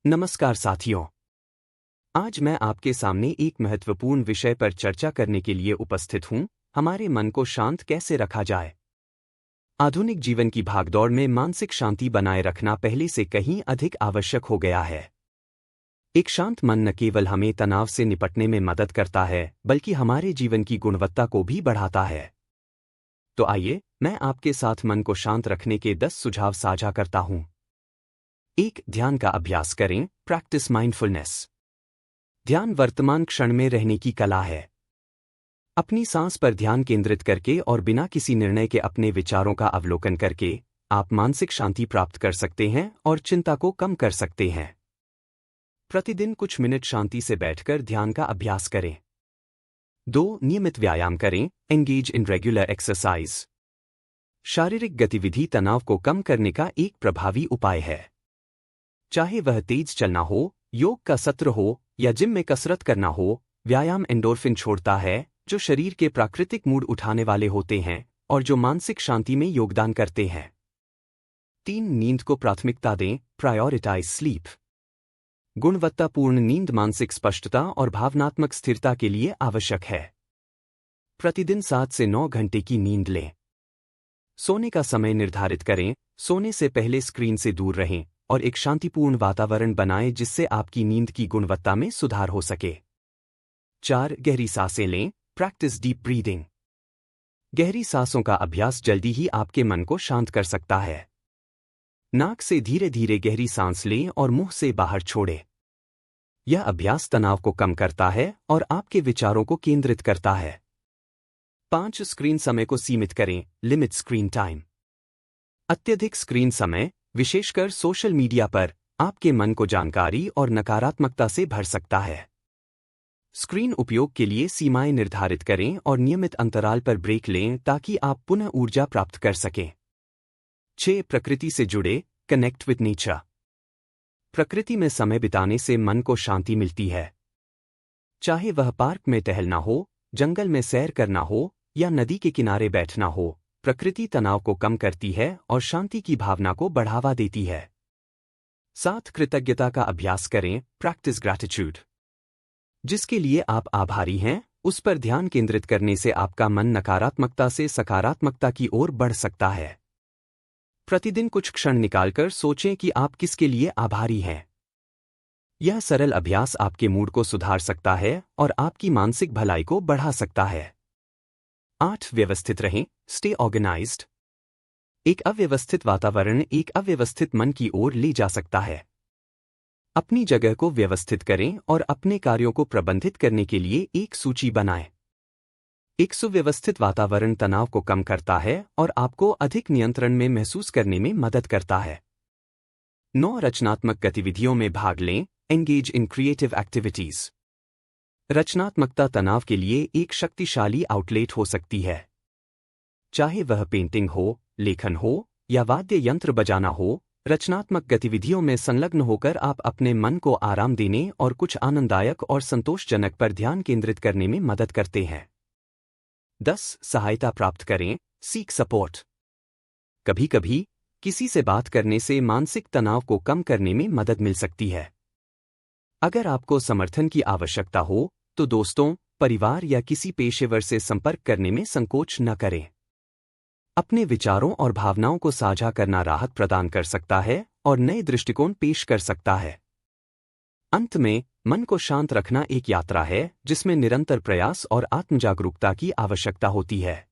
नमस्कार साथियों। आज मैं आपके सामने एक महत्वपूर्ण विषय पर चर्चा करने के लिए उपस्थित हूं। हमारे मन को शांत कैसे रखा जाए। आधुनिक जीवन की भागदौड़ में मानसिक शांति बनाए रखना पहले से कहीं अधिक आवश्यक हो गया है। एक शांत मन न केवल हमें तनाव से निपटने में मदद करता है, बल्कि हमारे जीवन की गुणवत्ता को भी बढ़ाता है। तो आइए, मैं आपके साथ मन को शांत रखने के 10 सुझाव साझा करता हूं। 1. ध्यान का अभ्यास करें। Practice mindfulness. ध्यान वर्तमान क्षण में रहने की कला है। अपनी सांस पर ध्यान केंद्रित करके और बिना किसी निर्णय के अपने विचारों का अवलोकन करके आप मानसिक शांति प्राप्त कर सकते हैं और चिंता को कम कर सकते हैं। प्रतिदिन कुछ मिनट शांति से बैठकर ध्यान का अभ्यास करें। 2. नियमित व्यायाम करें। Engage in regular exercise. शारीरिक गतिविधि तनाव को कम करने का एक प्रभावी उपाय है। चाहे वह तेज चलना हो, योग का सत्र हो या जिम में कसरत करना हो, व्यायाम एंडोर्फिन छोड़ता है, जो शरीर के प्राकृतिक मूड उठाने वाले होते हैं और जो मानसिक शांति में योगदान करते हैं। 3. नींद को प्राथमिकता दें। Prioritise sleep. गुणवत्तापूर्ण नींद मानसिक स्पष्टता और भावनात्मक स्थिरता के लिए आवश्यक है। प्रतिदिन 7 से 9 घंटे की नींद लें। सोने का समय निर्धारित करें। सोने से पहले स्क्रीन से दूर रहें और एक शांतिपूर्ण वातावरण बनाएं जिससे आपकी नींद की गुणवत्ता में सुधार हो सके। 4. गहरी सांसें लें। Practice deep breathing. गहरी सांसों का अभ्यास जल्दी ही आपके मन को शांत कर सकता है। नाक से धीरे धीरे गहरी सांस लें और मुंह से बाहर छोड़ें। यह अभ्यास तनाव को कम करता है और आपके विचारों को केंद्रित करता है। 5. स्क्रीन समय को सीमित करें। Limit screen time. अत्यधिक स्क्रीन समय, विशेषकर सोशल मीडिया पर, आपके मन को जानकारी और नकारात्मकता से भर सकता है। स्क्रीन उपयोग के लिए सीमाएं निर्धारित करें और नियमित अंतराल पर ब्रेक लें ताकि आप पुनः ऊर्जा प्राप्त कर सकें। 6. प्रकृति से जुड़े। Connect with nature. प्रकृति में समय बिताने से मन को शांति मिलती है। चाहे वह पार्क में टहलना हो, जंगल में सैर करना हो या नदी के किनारे बैठना हो, प्रकृति तनाव को कम करती है और शांति की भावना को बढ़ावा देती है। 7. कृतज्ञता का अभ्यास करें। Practice gratitude. जिसके लिए आप आभारी हैं, उस पर ध्यान केंद्रित करने से आपका मन नकारात्मकता से सकारात्मकता की ओर बढ़ सकता है। प्रतिदिन कुछ क्षण निकालकर सोचें कि आप किसके लिए आभारी हैं। यह सरल अभ्यास आपके मूड को सुधार सकता है और आपकी मानसिक भलाई को बढ़ा सकता है। 8. व्यवस्थित रहें। Stay organised. एक अव्यवस्थित वातावरण एक अव्यवस्थित मन की ओर ले जा सकता है। अपनी जगह को व्यवस्थित करें और अपने कार्यों को प्रबंधित करने के लिए एक सूची बनाएं। एक सुव्यवस्थित वातावरण तनाव को कम करता है और आपको अधिक नियंत्रण में महसूस करने में मदद करता है। 9. रचनात्मक गतिविधियों में भाग लें। Engage in creative activities. रचनात्मकता तनाव के लिए एक शक्तिशाली आउटलेट हो सकती है। चाहे वह पेंटिंग हो, लेखन हो या वाद्य यंत्र बजाना हो, रचनात्मक गतिविधियों में संलग्न होकर आप अपने मन को आराम देने और कुछ आनंददायक और संतोषजनक पर ध्यान केंद्रित करने में मदद करते हैं। 10. सहायता प्राप्त करें। Seek support. कभी कभी किसी से बात करने से मानसिक तनाव को कम करने में मदद मिल सकती है। अगर आपको समर्थन की आवश्यकता हो तो दोस्तों, परिवार या किसी पेशेवर से संपर्क करने में संकोच न करें। अपने विचारों और भावनाओं को साझा करना राहत प्रदान कर सकता है और नए दृष्टिकोण पेश कर सकता है। अंत में, मन को शांत रखना एक यात्रा है जिसमें निरंतर प्रयास और आत्मजागरूकता की आवश्यकता होती है।